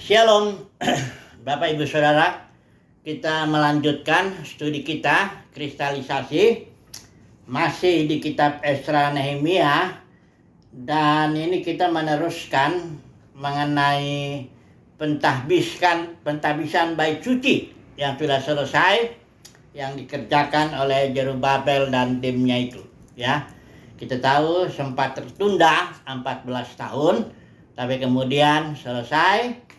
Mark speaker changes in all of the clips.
Speaker 1: Shalom, Bapak Ibu Saudara. Kita melanjutkan studi kita, kristalisasi, masih di kitab Esra Nehemia. Dan ini kita meneruskan mengenai pentahbisan bait suci yang sudah selesai, yang dikerjakan oleh Jerubabel dan timnya itu. Ya, kita tahu sempat tertunda 14 tahun, tapi kemudian selesai.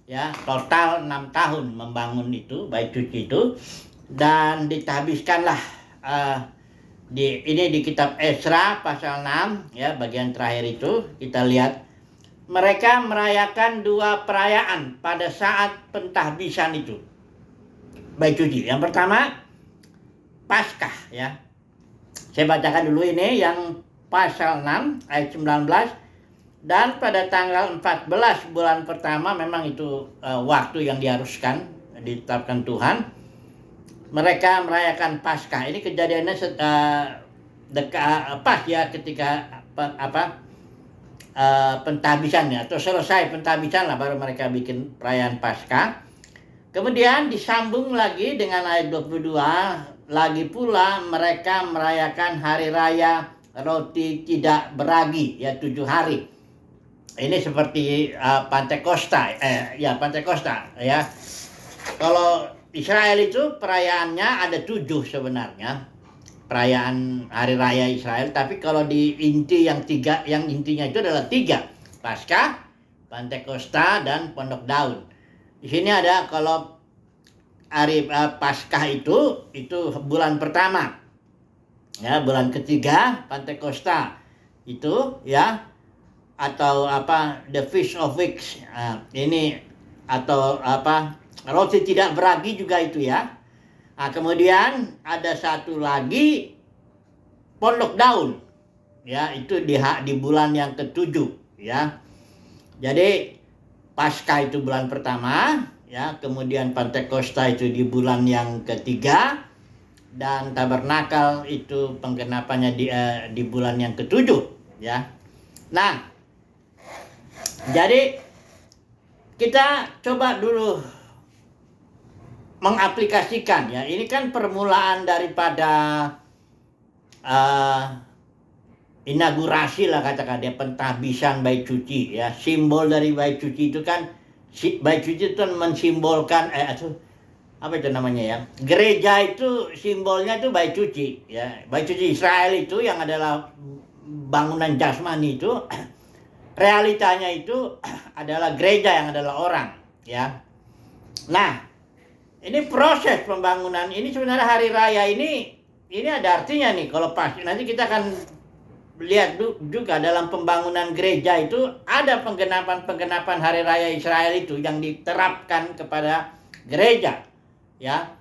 Speaker 1: Ya, total 6 tahun membangun itu bait suci itu, dan ditahbiskanlah di kitab Esra pasal 6 ya, bagian terakhir itu kita lihat mereka merayakan dua perayaan pada saat pentahbisan itu bait suci. Yang pertama Paskah ya. Saya bacakan dulu ini yang pasal 6 ayat 19. Dan pada tanggal 14 bulan pertama, memang itu waktu yang diharuskan, ditetapkan Tuhan, mereka merayakan Paskah. Ini kejadiannya pas ya ketika pentahbisannya, atau selesai pentahbisan lah, baru mereka bikin perayaan Paskah. Kemudian disambung lagi dengan ayat 22, lagi pula mereka merayakan hari raya roti tidak beragi ya, 7 hari. Ini seperti Pantekosta ya. Kalau Israel itu perayaannya ada 7 sebenarnya, perayaan hari raya Israel. Tapi kalau di inti yang intinya itu adalah 3, Paskah, Pantekosta, dan Pondok Daun. Di sini ada, kalau hari Paskah itu bulan pertama ya, bulan ketiga Pantekosta itu ya, atau the Feast of Weeks ini, atau roti tidak beragi juga itu ya. Kemudian ada satu lagi Pondok Daun ya, itu di bulan yang ke-7 ya. Jadi Paskah itu bulan pertama ya, kemudian Pantekosta itu di bulan yang ketiga, dan Tabernakal itu penggenapannya di bulan yang ke-7 ya. Nah, jadi kita coba dulu mengaplikasikan ya. Ini kan permulaan daripada inaugurasi lah, katakan ya, pentahbisan bait suci ya. Simbol dari bait suci itu kan, bait suci itu mensimbolkan apa itu namanya ya, gereja itu simbolnya itu bait suci ya. Bait suci Israel itu yang adalah bangunan jasmani itu, realitanya itu adalah gereja yang adalah orang ya. Nah, ini proses pembangunan ini sebenarnya hari raya ini ada artinya nih. Kalau pas nanti kita akan lihat juga dalam pembangunan gereja itu ada penggenapan hari raya Israel itu yang diterapkan kepada gereja ya.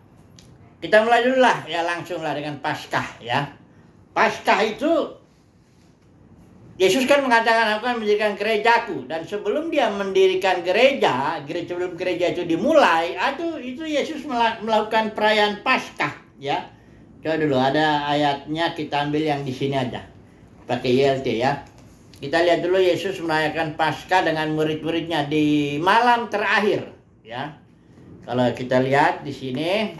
Speaker 1: Kita mulai dulu lah ya, langsung lah dengan Paskah ya. Paskah itu Yesus kan mengatakan, aku akan mendirikan gerejaku. Dan sebelum dia mendirikan sebelum gereja itu dimulai, itu Yesus melakukan perayaan Paskah ya. Coba dulu, ada ayatnya, kita ambil yang di sini aja, pakai YLT ya. Kita lihat dulu Yesus merayakan Paskah dengan murid-muridnya di malam terakhir ya. Kalau kita lihat di sini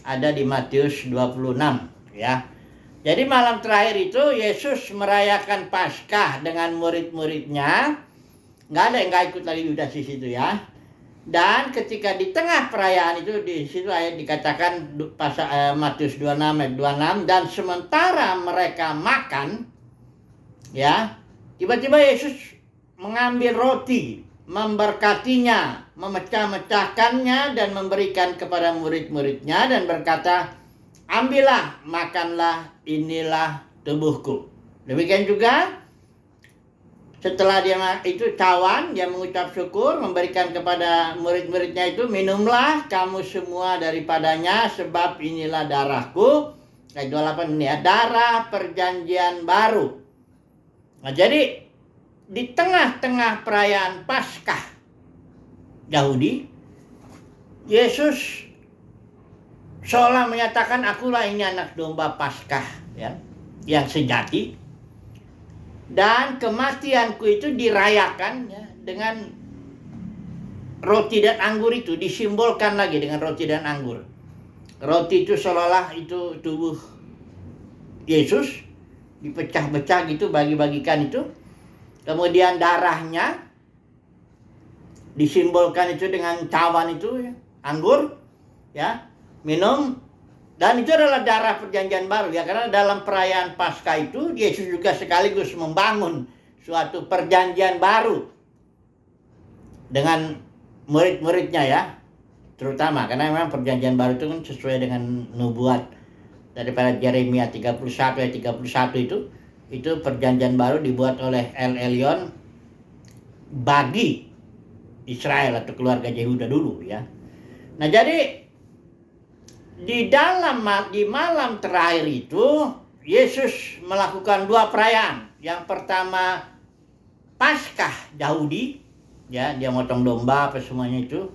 Speaker 1: ada di Matius 26 ya. Jadi malam terakhir itu Yesus merayakan Paskah dengan murid-muridnya. Nggak ada yang nggak ikut lagi Yudas di situ ya. Dan ketika di tengah perayaan itu, di situ ayat dikatakan Matius 26 ayat 26, dan sementara mereka makan ya, tiba-tiba Yesus mengambil roti, memberkatinya, memecah-mecahkannya dan memberikan kepada murid-muridnya dan berkata, ambillah, makanlah, inilah tubuhku. Demikian juga setelah dia itu cawan, dia mengucap syukur, memberikan kepada murid-muridnya itu, minumlah kamu semua daripadanya, sebab inilah darahku. Ayat 28 ini ya, darah perjanjian baru. Nah, jadi di tengah-tengah perayaan Paskah Yahudi, Yesus seolah menyatakan, akulah ini anak domba Paskah ya, yang sejati, dan kematianku itu dirayakan ya, dengan roti dan anggur itu disimbolkan lagi dengan roti dan anggur. Roti itu seolah-olah itu tubuh Yesus, dipecah-pecah gitu, bagi-bagikan itu. Kemudian darahnya disimbolkan itu dengan cawan itu, ya, anggur, ya, minum. Dan itu adalah darah perjanjian baru, ya, karena dalam perayaan Paskah itu Yesus juga sekaligus membangun suatu perjanjian baru dengan murid-muridnya, ya, terutama karena memang perjanjian baru itu kan sesuai dengan nubuat daripada Yeremia 31 ayat 31 itu perjanjian baru dibuat oleh El Elyon bagi Israel atau keluarga Yehuda dulu, ya. Nah, jadi di malam terakhir itu Yesus melakukan dua perayaan. Yang pertama Paskah Yahudi, ya, dia motong domba apa semuanya itu.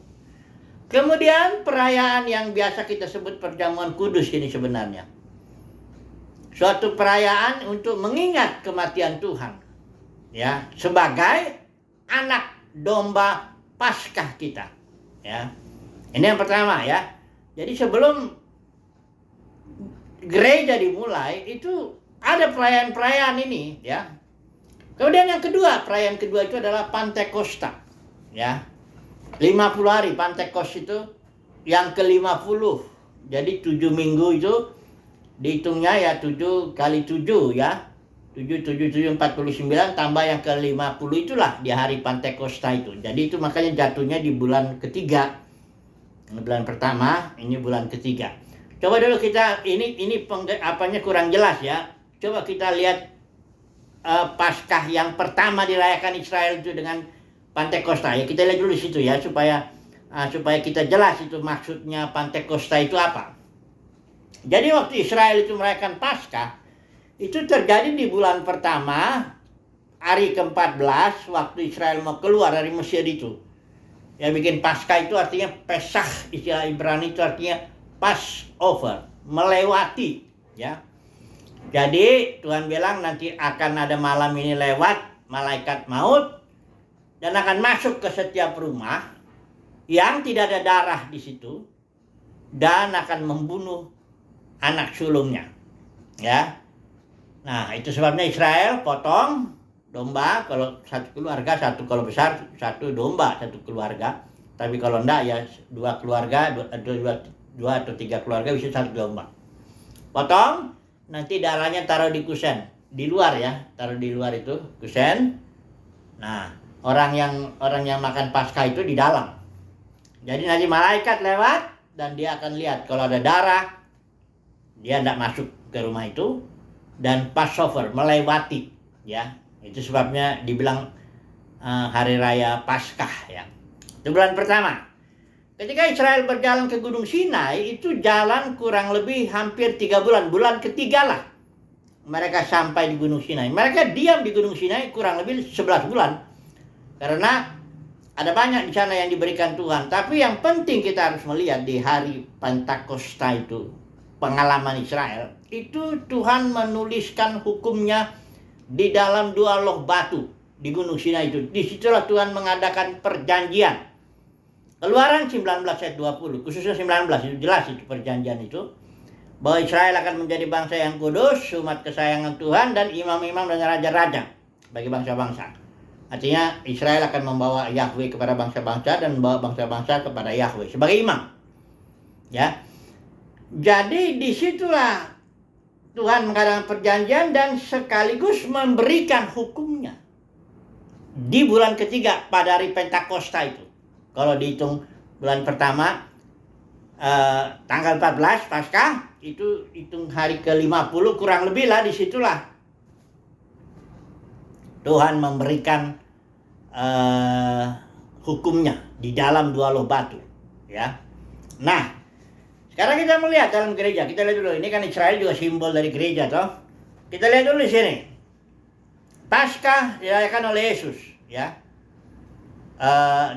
Speaker 1: Kemudian perayaan yang biasa kita sebut perjamuan kudus ini sebenarnya suatu perayaan untuk mengingat kematian Tuhan, ya, sebagai anak domba Paskah kita, ya. Ini yang pertama, ya. Jadi sebelum gereja dimulai itu ada perayaan-perayaan ini, ya. Kemudian yang kedua, perayaan kedua itu adalah Pantekosta, ya. 50 hari Pantekos itu yang ke-50. Jadi 7 minggu itu dihitungnya ya 7 kali 7, ya. 7, 7, 7, 49 tambah yang ke-50 itulah di hari Pantekosta itu. Jadi itu makanya jatuhnya di bulan ketiga. Ini bulan pertama, ini bulan ketiga. Coba dulu kita ini apanya kurang jelas, ya. Coba kita lihat Paskah yang pertama dirayakan Israel itu dengan Pantekosta, ya, kita lihat dulu di situ, ya, supaya kita jelas itu maksudnya Pantekosta itu apa. Jadi waktu Israel itu merayakan Paskah itu terjadi di bulan pertama hari ke-14 waktu Israel mau keluar dari Mesir itu. Ya, bikin Paskah itu artinya Pesach, istilah Ibrani itu artinya Passover, melewati, ya. Jadi Tuhan bilang nanti akan ada malam ini lewat malaikat maut dan akan masuk ke setiap rumah yang tidak ada darah di situ dan akan membunuh anak sulungnya, ya. Nah, itu sebabnya Israel potong domba, kalau satu keluarga satu, kalau besar satu domba satu keluarga. Tapi kalau enggak ya dua keluarga, dua atau tiga keluarga bisa satu domba. Potong, nanti darahnya taruh di kusen di luar, ya, taruh di luar itu kusen. Nah, orang yang makan Paskah itu di dalam. Jadi nanti malaikat lewat dan dia akan lihat kalau ada darah, dia tidak masuk ke rumah itu, dan Passover melewati, ya. Itu sebabnya dibilang hari raya Paskah, ya. Itu bulan pertama. Ketika Israel berjalan ke Gunung Sinai itu jalan kurang lebih hampir 3 bulan. Bulan ketiga lah mereka sampai di Gunung Sinai. Mereka diam di Gunung Sinai kurang lebih 11 bulan. Karena ada banyak di sana yang diberikan Tuhan. Tapi yang penting kita harus melihat di hari Pentakosta itu, pengalaman Israel, itu Tuhan menuliskan hukumnya di dalam 2 loh batu di Gunung Sinai itu. Disitulah Tuhan mengadakan perjanjian. Keluaran 19 ayat 20, khususnya 19, itu jelas itu perjanjian itu. Bahwa Israel akan menjadi bangsa yang kudus, umat kesayangan Tuhan, dan imam-imam dan raja-raja bagi bangsa-bangsa. Artinya Israel akan membawa Yahweh kepada bangsa-bangsa dan membawa bangsa-bangsa kepada Yahweh sebagai imam, ya. Jadi disitulah Tuhan mengadakan perjanjian dan sekaligus memberikan hukumnya di bulan ketiga pada hari Pentakosta itu. Kalau dihitung bulan pertama tanggal 14 Paskah, itu hitung hari ke-50 kurang lebih lah, disitulah Tuhan memberikan hukumnya di dalam 2 loh batu, ya. Nah, sekarang kita melihat dalam gereja. Kita lihat dulu, ini kan Israel juga simbol dari gereja, toh. Kita lihat dulu di sini. Paskah dirayakan oleh Yesus, ya,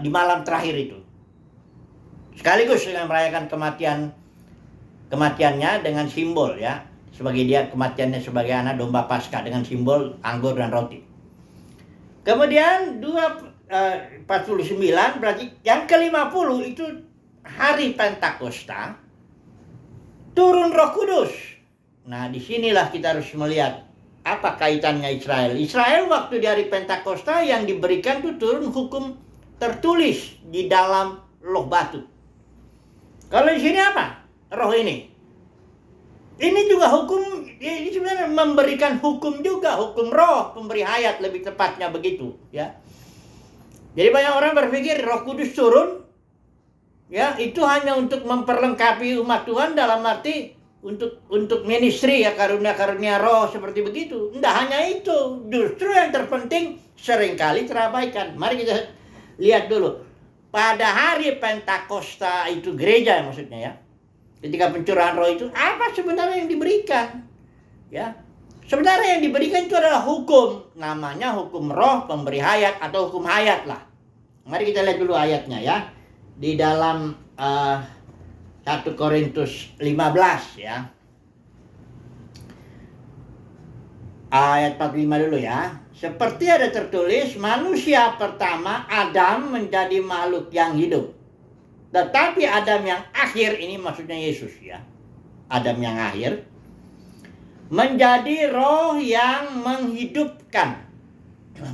Speaker 1: di malam terakhir itu. Sekaligus dengan merayakan kematiannya dengan simbol, ya, sebagai dia kematiannya sebagai anak domba Paskah dengan simbol anggur dan roti. Kemudian 49, berarti yang ke-50 itu hari Pentakosta, turun Roh Kudus. Nah, disinilah kita harus melihat apa kaitannya Israel. Israel waktu di hari Pentakosta yang diberikan itu turun hukum tertulis di dalam loh batu. Kalau di sini apa? Roh ini. Ini juga hukum, ini sebenarnya memberikan hukum juga, hukum roh, pemberi hayat lebih tepatnya begitu, ya. Jadi banyak orang berpikir Roh Kudus turun, ya, itu hanya untuk memperlengkapi umat Tuhan dalam arti untuk ministry, ya, karunia-karunia roh seperti begitu. Tidak hanya itu, justru yang terpenting seringkali terabaikan. Mari kita lihat dulu. Pada hari Pentakosta itu gereja maksudnya, ya. Ketika pencurahan roh itu, apa sebenarnya yang diberikan? Ya, sebenarnya yang diberikan itu adalah hukum. Namanya hukum roh, pemberi hayat atau hukum hayat lah. Mari kita lihat dulu ayatnya, ya. Di dalam 1 Korintus 15, ya. Ayat 45 dulu, ya. Seperti ada tertulis, manusia pertama Adam menjadi makhluk yang hidup. Tetapi Adam yang akhir, ini maksudnya Yesus, ya. Adam yang akhir menjadi roh yang menghidupkan.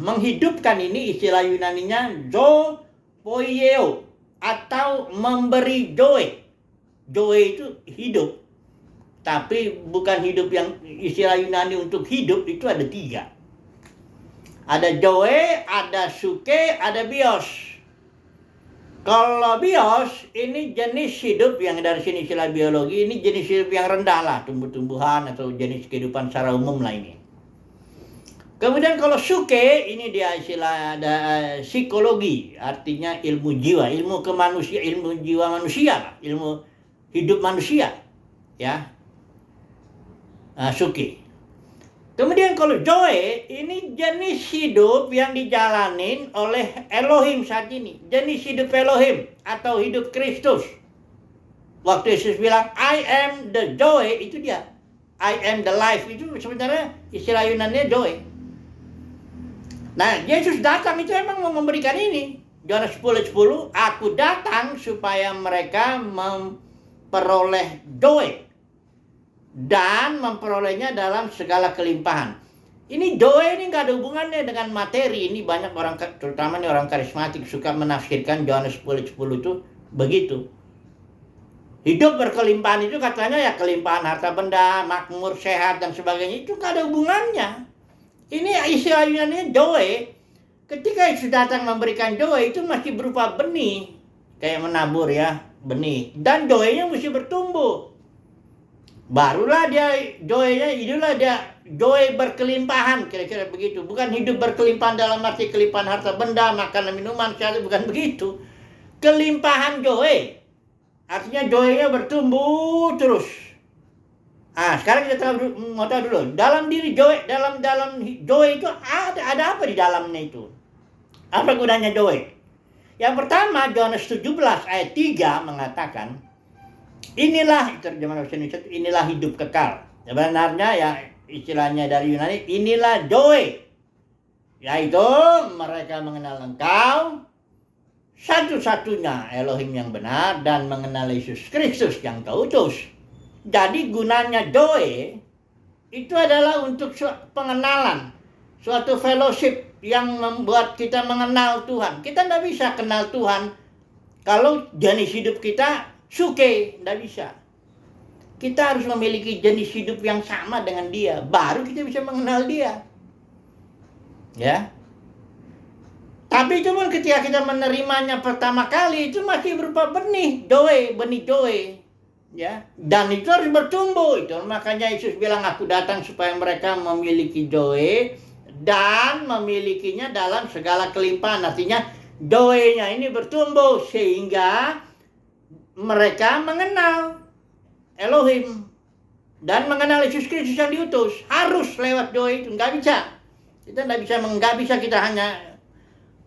Speaker 1: Menghidupkan ini istilah Yunaninya zopoieo atau memberi joy. Joy itu hidup. Tapi bukan hidup yang istilah Yunani untuk hidup itu ada 3. Ada joy, ada suke, ada bios. Kalau bios, ini jenis hidup yang dari sini istilah biologi, ini jenis hidup yang rendah lah, tumbuh-tumbuhan atau jenis kehidupan secara umum lah ini. Kemudian kalau suke, ini dia istilah psikologi, artinya ilmu jiwa, ilmu kemanusia, ilmu jiwa manusia, ilmu hidup manusia, ya. Suke. Kemudian kalau joy, ini jenis hidup yang dijalanin oleh Elohim saat ini. Jenis hidup Elohim atau hidup Kristus. Waktu Yesus bilang, I am the joy, itu dia. I am the life, itu sebenarnya istilah Yunani joy. Nah, Yesus datang itu emang mau memberikan ini. Yohanes 10:10, aku datang supaya mereka memperoleh joy. Dan memperolehnya dalam segala kelimpahan. Ini joy ini nggak ada hubungannya dengan materi. Ini banyak orang, terutama nih orang karismatik, suka menafsirkan Yohanes 10:10 itu begitu. Hidup berkelimpahan itu katanya ya kelimpahan harta benda, makmur, sehat, dan sebagainya. Itu nggak ada hubungannya. Ini istilah Yunani joy. Ketika Yesus datang memberikan joy itu masih berupa benih. Kayak menabur, ya, benih. Dan joynya mesti bertumbuh. Barulah dia joynya, itulah dia joy berkelimpahan, kira-kira begitu. Bukan hidup berkelimpahan dalam arti kelimpahan harta benda, makanan, minuman, sehat, bukan begitu. Kelimpahan joy, artinya joynya bertumbuh terus. Sekarang kita mau tahu dulu, dalam diri joy, dalam joy itu ada apa di dalamnya itu? Apa gunanya joy? Yang pertama, Yohanes 17 ayat 3 mengatakan, inilah, terjemahan bahasa Indonesia, inilah hidup kekal. Sebenarnya ya istilahnya dari Yunani, inilah joy. Yaitu mereka mengenal Engkau, satu-satunya Elohim yang benar, dan mengenal Yesus Kristus yang Kau utus. Jadi gunanya joy itu adalah untuk pengenalan, suatu fellowship yang membuat kita mengenal Tuhan. Kita tidak bisa kenal Tuhan kalau jenis hidup kita suke, tidak bisa. Kita harus memiliki jenis hidup yang sama dengan dia, baru kita bisa mengenal dia. Ya. Tapi cuma ketika kita menerimanya pertama kali itu masih berupa benih joy, ya. Dan itu harus bertumbuh. Itu makanya Yesus bilang, aku datang supaya mereka memiliki joy dan memilikinya dalam segala kelimpahan. Artinya joy-nya ini bertumbuh sehingga mereka mengenal Elohim dan mengenal Yesus Kristus yang diutus. Harus lewat joy itu, nggak bisa. Kita nggak bisa kita hanya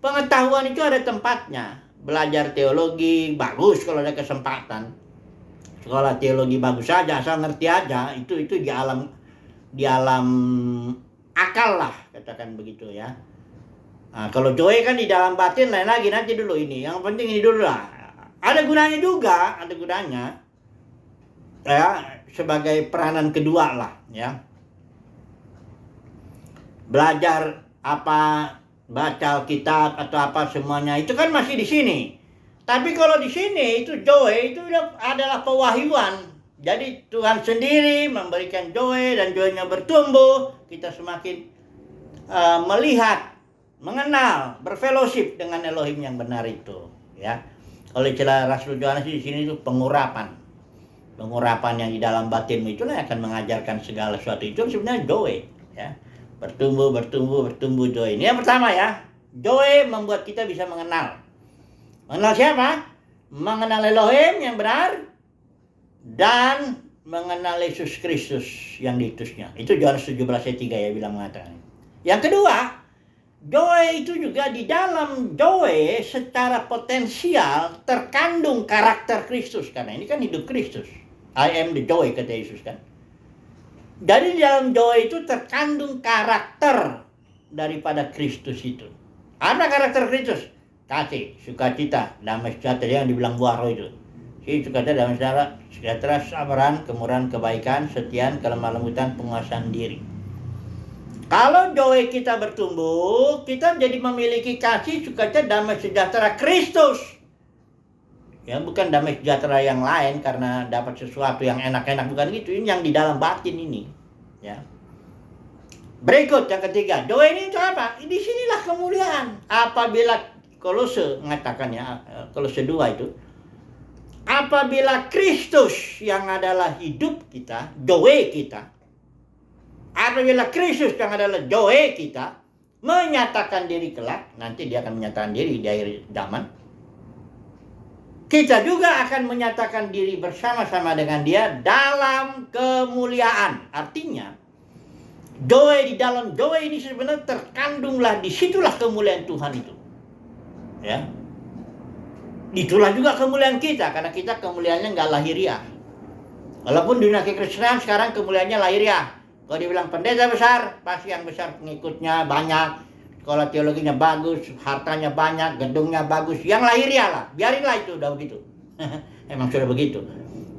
Speaker 1: pengetahuan itu ada tempatnya. Belajar teologi bagus kalau ada kesempatan. Sekolah teologi bagus saja, asal ngerti aja. Itu di alam akal lah, katakan begitu, ya. Nah, kalau joy kan di dalam batin lain lagi, nanti dulu ini. Yang penting ini dulu lah. Ada gunanya juga, ada gunanya. Ya, sebagai peranan kedua lah, ya. Belajar apa, baca Alkitab atau apa semuanya itu kan masih di sini. Tapi kalau di sini itu joy itu adalah pewahyuan. Jadi Tuhan sendiri memberikan joy dan joy-nya bertumbuh. Kita semakin melihat, mengenal, berfellowship dengan Elohim yang benar itu. Ya, kalau istilah Rasul Yohanes di sini itu pengurapan. Pengurapan yang di dalam batinmu itulah yang akan mengajarkan segala sesuatu. Itu sebenarnya joy. Ya, bertumbuh, bertumbuh, bertumbuh joy. Ini yang pertama ya. Joy membuat kita bisa mengenal. Mengenal siapa? Mengenal Elohim yang benar dan mengenal Yesus Kristus yang diutusnya. Itu Yohanes 17 ayat 3 ya bilang mengatakan. Yang kedua, joy itu juga di dalam joy secara potensial terkandung karakter Kristus. Karena ini kan hidup Kristus. I am the joy kata Yesus kan. Jadi di dalam joy itu terkandung karakter daripada Kristus itu. Apa karakter Kristus? Kasih, sukacita, damai sejahtera yang dibilang buah roh itu. Sukacita, damai sejahtera, sabaran, kemurahan, kebaikan, setiaan, kelemah lembutan, penguasaan diri. Kalau joy kita bertumbuh, kita jadi memiliki kasih, sukacita, damai sejahtera Kristus. Ya, bukan damai sejahtera yang lain karena dapat sesuatu yang enak-enak, bukan gitu. Ini yang di dalam batin ini, ya. Berikut yang ketiga, joy ini itu apa? Di sinilah kemuliaan. Apabila Kolose mengatakan ya, Kolose 2 itu, apabila Kristus yang adalah hidup kita, joy kita, apabila Kristus yang adalah joy kita menyatakan diri kelak, nanti dia akan menyatakan diri di akhir zaman, kita juga akan menyatakan diri bersama-sama dengan dia dalam kemuliaan. Artinya, joy di dalam joy ini sebenarnya terkandunglah, disitulah kemuliaan Tuhan itu. Ya, itulah juga kemuliaan kita, karena kita kemuliaannya nggak lahiriah. Walaupun dunia kekristenan sekarang kemuliaannya lahiriah. Kalau dibilang pendeta besar, pasti yang besar pengikutnya banyak, sekolah teologinya bagus, hartanya banyak, gedungnya bagus, yang lahiriah lah. Biarinlah itu, udah begitu. Emang sudah begitu.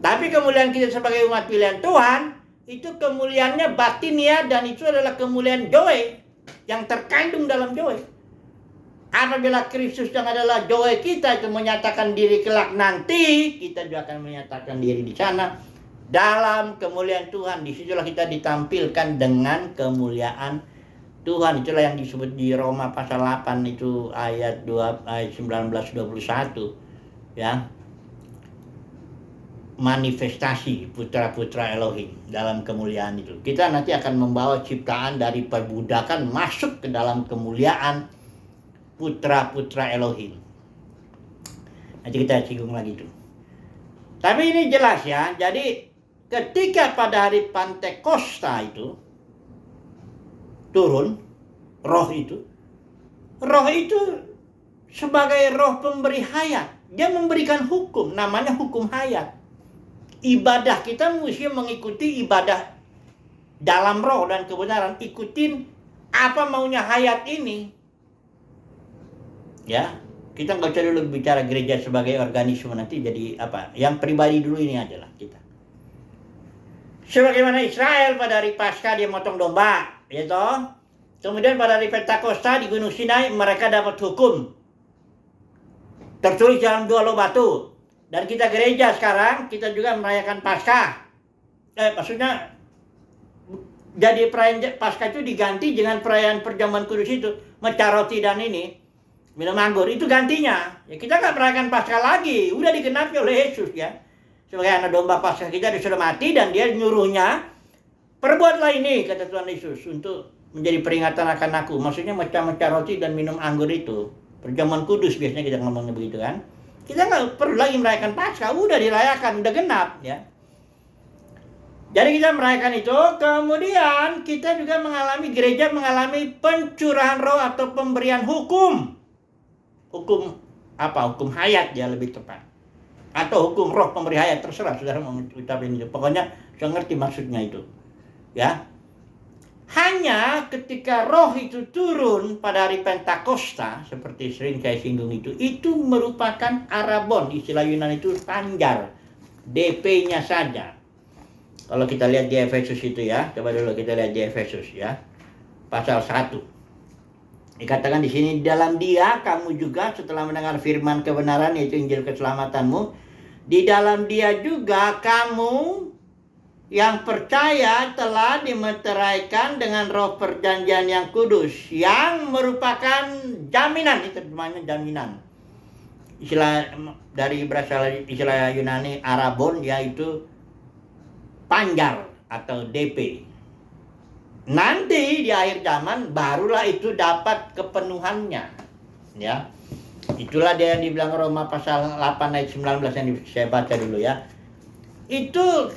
Speaker 1: Tapi kemuliaan kita sebagai umat pilihan Tuhan, itu kemuliaannya batinia dan itu adalah kemuliaan joy yang terkandung dalam joy. Apabila Kristus yang adalah joy kita itu menyatakan diri kelak nanti, kita juga akan menyatakan diri di sana dalam kemuliaan Tuhan. Disitulah kita ditampilkan dengan kemuliaan Tuhan. Itulah yang disebut di Roma pasal 8 itu ayat 19-21 ya. Manifestasi putra-putra Elohim dalam kemuliaan itu. Kita nanti akan membawa ciptaan dari perbudakan masuk ke dalam kemuliaan putra-putra Elohim. Nanti kita singgung lagi itu. Tapi ini jelas ya. Jadi ketika pada hari Pantekosta itu turun roh itu sebagai roh pemberi hayat. Dia memberikan hukum, namanya hukum hayat. Ibadah kita mesti mengikuti ibadah dalam roh dan kebenaran. Ikutin apa maunya hayat ini. Ya, kita nggak usah dulu bicara gereja sebagai organisme, nanti jadi apa? Yang pribadi dulu ini adalah kita. Sebagaimana Israel pada hari Paskah dia motong domba, ya toh. Kemudian pada hari Pentakosta di Gunung Sinai mereka dapat hukum. Tertulis dalam 2 loh batu. Dan kita gereja sekarang, kita juga merayakan Paskah. Maksudnya jadi perayaan Paskah itu diganti dengan perayaan perjamuan kudus itu. Mecah roti dan ini. Minum anggur, itu gantinya. Ya kita nggak merayakan Paskah lagi. Udah digenapi oleh Yesus ya. Sebagai anak domba Paskah kita dia sudah mati dan dia nyuruhnya. Perbuatlah ini, kata Tuhan Yesus, untuk menjadi peringatan akan aku. Maksudnya mecah-mecah roti dan minum anggur itu. Perjamuan kudus biasanya kita ngomongnya begitu kan. Kita nggak perlu lagi merayakan Paskah. Udah dirayakan, udah genap ya. Jadi kita merayakan itu. Kemudian kita juga gereja mengalami pencurahan roh atau pemberian hukum. Hukum apa? Hukum hayat ya lebih tepat. Atau hukum roh pemberi hayat, terserah saudara mau ucapin itu. Pokoknya saya ngerti maksudnya itu. Ya. Hanya ketika roh itu turun pada hari Pentakosta, seperti sering saya singgung itu merupakan arabon, istilah Yunani itu panjar, DP-nya saja. Kalau kita lihat di Efesus itu ya, coba dulu kita lihat di Efesus ya, pasal 1. Dikatakan di sini, dalam Dia kamu juga setelah mendengar firman kebenaran yaitu Injil keselamatanmu, di dalam Dia juga kamu yang percaya telah dimeteraikan dengan roh perjanjian yang kudus, yang merupakan jaminan, itu namanya jaminan. Istilah dari berasal istilah Yunani arabon, yaitu panjar atau DP. Nanti di akhir zaman barulah itu dapat kepenuhannya. Ya. Itulah dia yang dibilang Roma pasal 8 ayat 19 yang saya baca dulu ya. Itu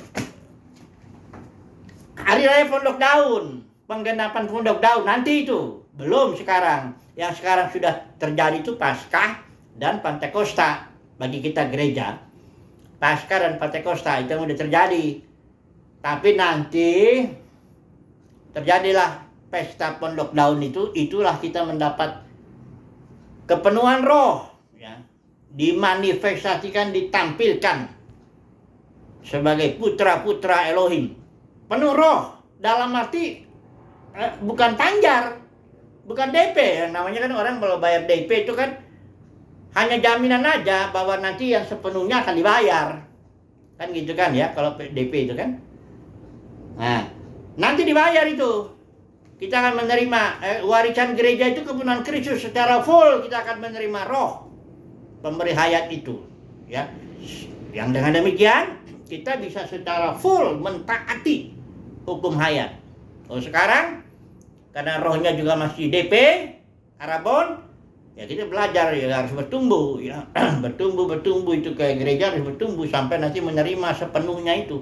Speaker 1: Hari Raya Pondok Daun, penggenapan Pondok Daun, nanti itu. Belum sekarang. Yang sekarang sudah terjadi itu Paskah dan Pentakosta bagi kita gereja. Paskah dan Pentakosta itu yang sudah terjadi. Tapi nanti terjadilah pesta Pondok Daun itu, itulah kita mendapat kepenuhan roh. Ya. Dimanifestasikan, ditampilkan sebagai putra-putra Elohim. Penuh roh, dalam arti bukan panjar, bukan DP. Namanya kan orang kalau bayar DP itu kan hanya jaminan aja bahwa nanti yang sepenuhnya akan dibayar. Kan gitu kan ya, kalau DP itu kan. Nah, nanti dibayar itu. Kita akan menerima warisan gereja itu, kepenuhan Kristus secara full. Kita akan menerima roh pemberi hayat itu. Ya, yang dengan demikian kita bisa secara full mentaati hukum hayat. Oh, sekarang karena rohnya juga masih DP, arabon, ya kita belajar ya, harus bertumbuh ya. bertumbuh itu kayak gereja harus bertumbuh sampai nanti menerima sepenuhnya itu.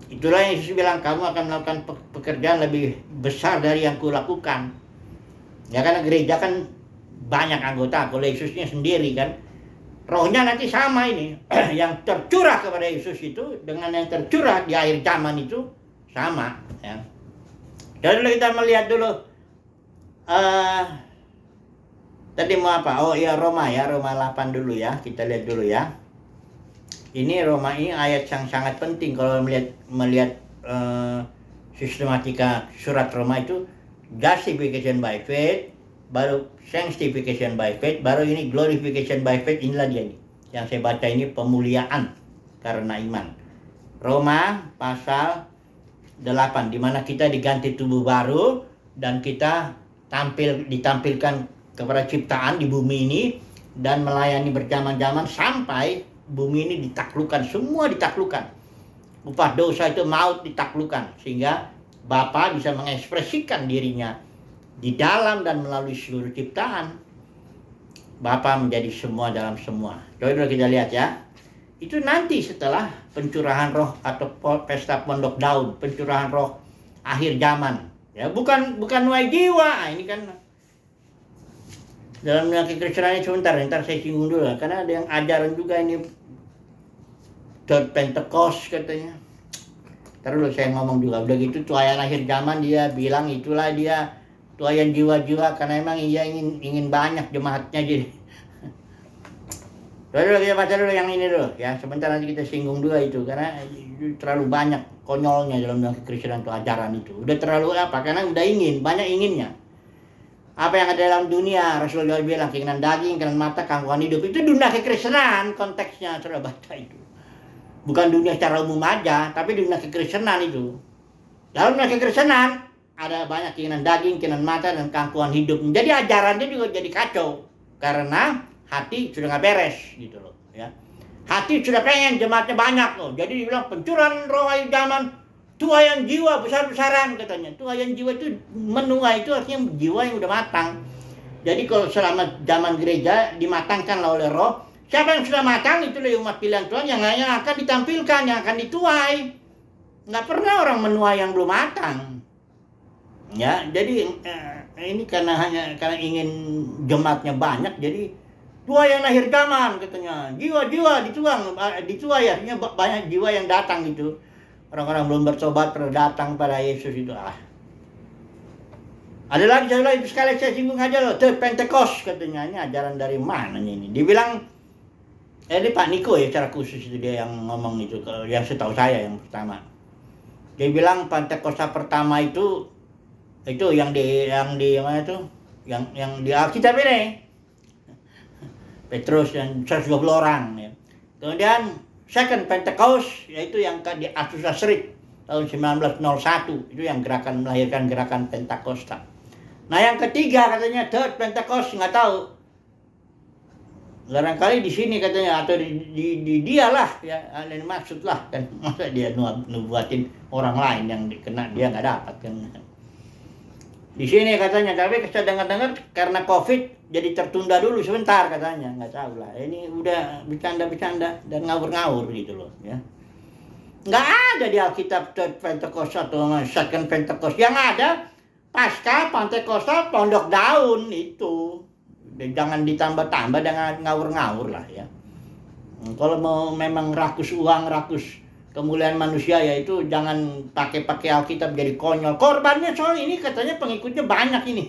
Speaker 1: Itulah yang Yesus bilang, kamu akan melakukan pekerjaan lebih besar dari yang kulakukan. Ya karena gereja kan banyak anggota, kalau Yesusnya sendiri kan. Rohnya nanti sama ini. Yang tercurah kepada Yesus itu dengan yang tercurah di akhir zaman itu sama ya. Jadi dulu kita melihat dulu tadi mau apa? Oh iya, Roma ya, Roma 8 dulu ya. Kita lihat dulu ya. Ini Roma ini ayat yang sangat penting kalau melihat sistematika surat Roma itu. Justification by faith, baru sanctification by faith, baru ini glorification by faith. Inilah dia nih yang saya baca ini, pemuliaan karena iman. Roma pasal 8, di mana kita diganti tubuh baru dan kita ditampilkan kepada ciptaan di bumi ini dan melayani berjaman-jaman sampai bumi ini ditaklukkan, semua ditaklukkan. Upah dosa itu maut ditaklukkan, sehingga Bapa bisa mengekspresikan dirinya di dalam dan melalui seluruh ciptaan. Bapa menjadi semua dalam semua. Coba kita lihat ya. Itu nanti setelah pencurahan roh atau pesta Pondok Daun, pencurahan roh akhir zaman. Ya, bukan nuai jiwa. Ini kan dalam kekristenan ini sebentar, ntar saya singgung dulu karena ada yang ajaran juga ini Third Pentecost katanya. Terus saya ngomong juga, udah gitu tuayan akhir zaman dia bilang itulah dia tuayan jiwa-jiwa karena emang ia ingin banyak jemaatnya jadi. Dulu kita baca dulu yang ini dulu ya, sebentar nanti kita singgung dulu itu karena itu terlalu banyak konyolnya dalam kekristenan itu, ajaran itu. Udah terlalu apa? Karena udah banyak inginnya. Apa yang ada dalam dunia, Rasulullah bilang keinginan daging, keinginan mata, gangguan hidup. Itu dunia kekristenan konteksnya, sudah baca itu. Bukan dunia secara umum aja, tapi dunia kekristenan itu. Dalam dunia kekristenan ada banyak keinginan daging, keinginan mata, dan gangguan hidup. Jadi ajarannya juga jadi kacau karena hati sudah nggak beres gitu loh ya. Hati sudah pengen jemaatnya banyak loh. Jadi dibilang pencurahan roh akhir zaman, tuayan jiwa besar-besaran katanya. Tuayan jiwa itu menuai, itu artinya jiwa yang udah matang. Jadi kalau selama zaman gereja dimatangkanlah oleh roh, siapa yang sudah matang itulah umat pilihan Tuhan yang akan ditampilkan, yang akan dituai. Nggak pernah orang menuai yang belum matang. Ya, jadi ini karena ingin jemaatnya banyak, jadi tuayan akhir zaman katanya, jiwa-jiwa dituai, artinya banyak jiwa yang datang gitu. Orang-orang belum bertobat pada datang pada Yesus itu. Ada lagi satu lagi, sekali saya singgung aja loh, The Pentecost katanya, ini ajaran dari mana ini? Dibilang, ini Pak Niko ya secara khusus itu dia yang ngomong itu, yang setahu saya yang pertama. Dia bilang Pentakosta pertama itu yang di mana itu? Yang di Alkitab ini. Petrus dan 120 orang ya. Kemudian Second Pentecost yaitu yang di Azusa Street tahun 1901, itu yang melahirkan gerakan Pentakosta. Nah yang ketiga katanya Third Pentecost, nggak tahu. Barangkali di sini katanya atau di dia lah ya, ada maksud lah kan, masa dia nubuatin orang lain yang kena dia nggak dapat kan. Di sini katanya, tapi saya dengar-dengar karena COVID jadi tertunda dulu sebentar katanya, nggak tahu lah. Ini udah bercanda-bercanda dan ngawur-ngawur gitu loh ya. Nggak ada di Alkitab Third Pentecost atau Second Pentecost. Yang ada pasca Pentekosta pondok daun itu. Jangan ditambah-tambah dengan ngawur-ngawur lah ya. Kalau mau memang rakus uang, rakus kemuliaan manusia ya itu jangan pakai Alkitab jadi konyol. Korbannya soal ini katanya pengikutnya banyak ini.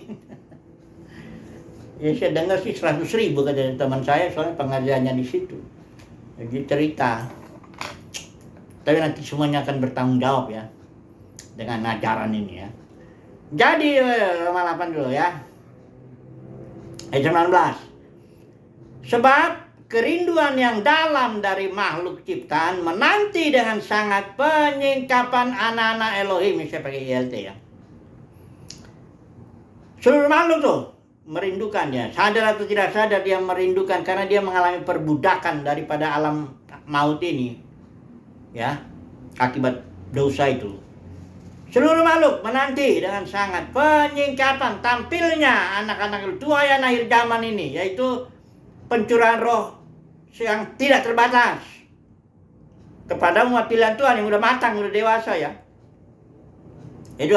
Speaker 1: Ya saya dengar sih 100.000 kata teman saya, soalnya pengajiannya di situ. Jadi cerita. Tapi nanti semuanya akan bertanggung jawab ya dengan ajaran ini ya. Jadi Roma 8 dulu ya. Ayat 19. Sebab kerinduan yang dalam dari makhluk ciptaan menanti dengan sangat penyingkapan anak-anak Elohim. Saya pakai ILT ya. Seluruh makhluk tuh merindukannya. Sadar atau tidak sadar dia merindukan karena dia mengalami perbudakan daripada alam maut ini. Ya, akibat dosa itu. Seluruh makhluk menanti dengan sangat penyingkapan tampilnya anak-anak tuayan akhir zaman ini, yaitu pencurahan roh yang tidak terbatas kepada umat pilihan Tuhan yang udah matang, udah dewasa ya. 20,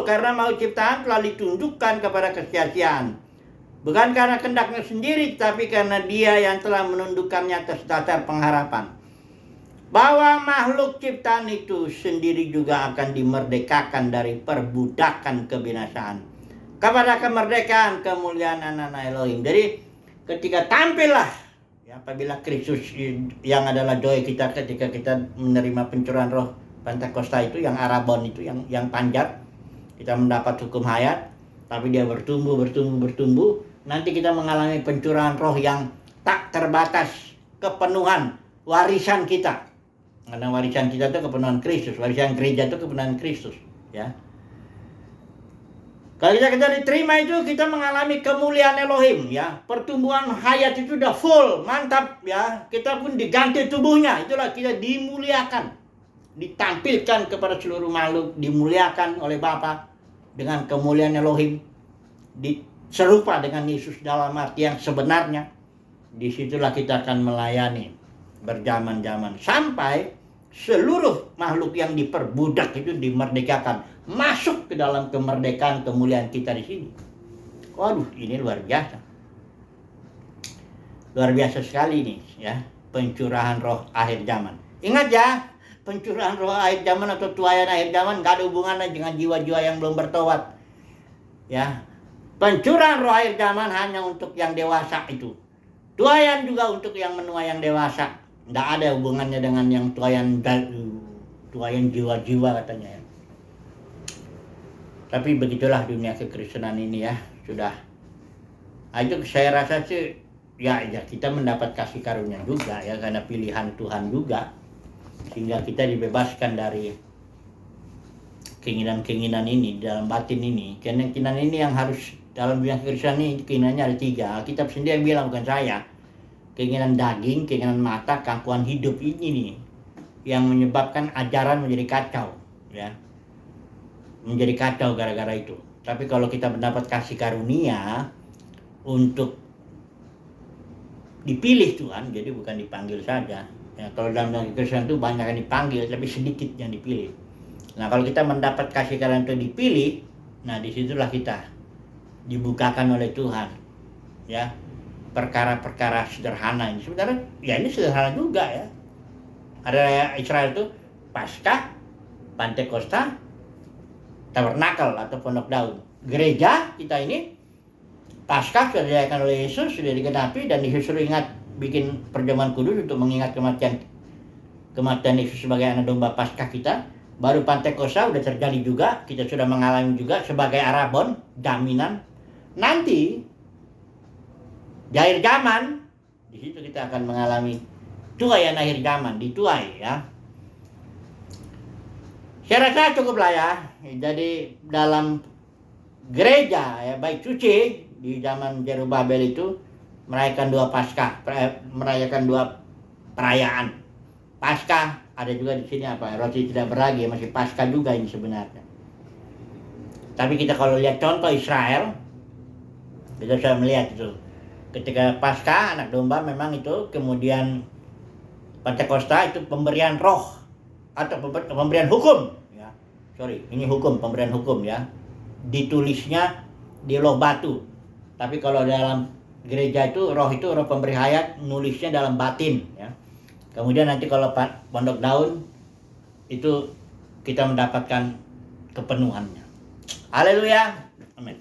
Speaker 1: karena maut ciptaan telah ditundukkan kepada kesia-siaan, bukan karena kehendaknya sendiri, tapi karena Dia yang telah menundukkannya atas dasar pengharapan bahwa makhluk ciptaan itu sendiri juga akan dimerdekakan dari perbudakan kebinasaan kepada kemerdekaan kemuliaan anak-anak Elohim. Jadi ketika tampillah ya, apabila Kristus yang adalah joy kita ketika kita menerima pencurahan roh Pentakosta itu, yang Arabon itu, yang panjat, kita mendapat hukum hayat, tapi dia bertumbuh. Nanti kita mengalami pencurahan roh yang tak terbatas, kepenuhan warisan kita. Karena warisan kita itu kepenuhan Kristus, warisan gereja itu kepenuhan Kristus, ya. Kalau kita diterima itu kita mengalami kemuliaan Elohim, ya. Pertumbuhan hayat itu udah full, mantap, ya. Kita pun diganti tubuhnya, itulah kita dimuliakan, ditampilkan kepada seluruh makhluk, dimuliakan oleh Bapa dengan kemuliaan Elohim, serupa dengan Yesus dalam arti yang sebenarnya. Disitulah kita akan melayani berjaman-jaman sampai seluruh makhluk yang diperbudak itu dimerdekakan, masuk ke dalam kemerdekaan kemuliaan kita di sini. Waduh, ini luar biasa. Luar biasa sekali ini ya, pencurahan roh akhir zaman. Ingat ya, pencurahan roh akhir zaman atau tuayan akhir zaman gak ada hubungannya dengan jiwa-jiwa yang belum bertobat. Ya. Pencurahan roh akhir zaman hanya untuk yang dewasa itu. Tuayan juga untuk yang menua yang dewasa. Tidak ada hubungannya dengan yang tuayan jiwa-jiwa katanya ya. Tapi begitulah dunia kekristenan ini ya, sudah. Itu saya rasa sih ya kita mendapat kasih karunia juga ya, karena pilihan Tuhan juga, sehingga kita dibebaskan dari keinginan-keinginan ini dalam batin ini. Keinginan ini yang harus dalam dunia kekristenan ini keinginannya ada 3. Alkitab sendiri yang bilang, bukan saya. Keinginan daging, keinginan mata, keangkuhan hidup ini nih yang menyebabkan ajaran menjadi kacau ya. Menjadi kacau gara-gara itu. Tapi kalau kita mendapat kasih karunia untuk dipilih Tuhan, jadi bukan dipanggil saja ya. Kalau dalam dunia kekristenan itu banyak yang dipanggil tapi sedikit yang dipilih. Nah kalau kita mendapat kasih karunia untuk dipilih, nah disitulah kita dibukakan oleh Tuhan ya, perkara-perkara sederhana ini. Sebenarnya ya ini sederhana juga ya. Ada Israel itu Paskah, Pentakosta, Tabernakel atau Pondok Daun. gereja kita ini, Paskah sudah dirayakan oleh Yesus, sudah digenapi, dan disuruh ingat bikin perjamuan kudus untuk mengingat kematian Yesus sebagai anak domba Paskah kita. Baru Pantekosta udah terjadi juga, kita sudah mengalami juga sebagai Arabon, jaminan. Nanti di akhir zaman, di situ kita akan mengalami tuaian akhir zaman, dituai ya. Saya rasa cukup lah ya. Jadi dalam gereja ya, baik suci di zaman Zerubabel itu merayakan dua Paskah, merayakan dua perayaan. Paskah ada juga di sini apa? Roti tidak beragi, masih Paskah juga ini sebenarnya. Tapi kita kalau lihat contoh Israel, kita sudah melihat itu. Ketika Paskah anak domba memang itu, kemudian Pantekosta itu pemberian roh atau pemberian hukum ya. Sorry, ini hukum, pemberian hukum ya. Ditulisnya di loh batu. Tapi kalau dalam gereja itu roh pemberi hayat, nulisnya dalam batin ya. Kemudian nanti kalau pondok daun itu kita mendapatkan kepenuhannya. Haleluya. Amin.